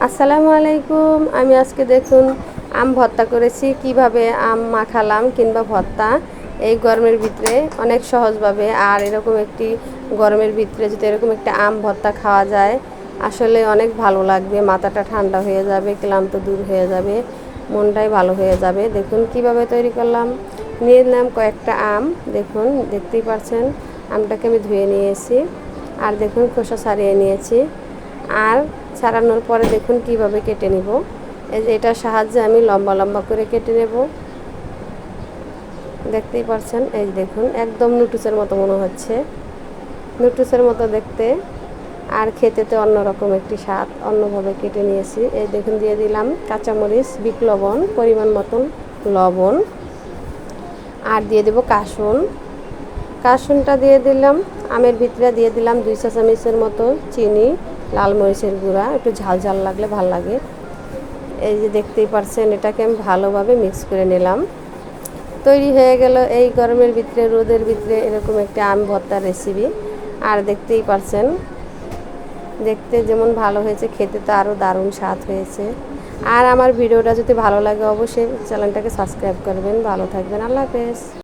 আসসালামু আলাইকুম। আমি আজকে দেখুন আম ভর্তা করেছি। কিভাবে আম মাখালাম কিংবা ভর্তা এই গরমের ভিতরে অনেক সহজভাবে। আর এরকম একটি গরমের ভিতরে যদি এরকম একটা আম ভর্তা খাওয়া যায় আসলে অনেক ভালো লাগবে। মাথাটা ঠান্ডা হয়ে যাবে, ক্লান্ত দূর হয়ে যাবে, মনটাই ভালো হয়ে যাবে। দেখুন কিভাবে তৈরি করলাম। নিয়ে নিলাম কয়েকটা আম, দেখুন দেখতেই পাচ্ছেন আমটাকে আমি ধুয়ে নিয়েছি। আর দেখুন খোসা ছাড়িয়ে নিয়েছি। আর ছাড়ানোর পরে দেখুন কিভাবে কেটে নিব। এই যে এটার সাহায্যে আমি লম্বা লম্বা করে কেটে নেব। দেখতেই পাচ্ছেন, এই দেখুন একদম নুটুসের মতো মনে হচ্ছে, নুটুসের মতো দেখতে। আর খেতে তো অন্যরকম একটি স্বাদ। অন্যভাবে কেটে নিয়েছি। এই দেখুন দিয়ে দিলাম কাঁচামরিচ, বিট লবণ, পরিমাণ মতন লবণ। আর দিয়ে দেব কাসুন। কাসুনটা দিয়ে দিলাম। আমের ভিতরে দিয়ে দিলাম 2 চা চামচের মতো চিনি, লাল মরিচের গুঁড়া, একটু ঝাল ঝাল লাগলে ভাল লাগে। এই যে দেখতেই পাচ্ছেন এটাকে আমি ভালোভাবে মিক্স করে নিলাম। তৈরি হয়ে গেল এই গরমের ভিতরে, রোদের ভিতরে এরকম একটা আম ভর্তার রেসিপি। আর দেখতেই পাচ্ছেন দেখতে যেমন ভালো হয়েছে, খেতে তো আরও দারুণ স্বাদ হয়েছে। আর আমার ভিডিওটা যদি ভালো লাগে অবশ্যই চ্যানেলটাকে সাবস্ক্রাইব করবেন। ভালো থাকবেন, আল্লাহ হাফেজ।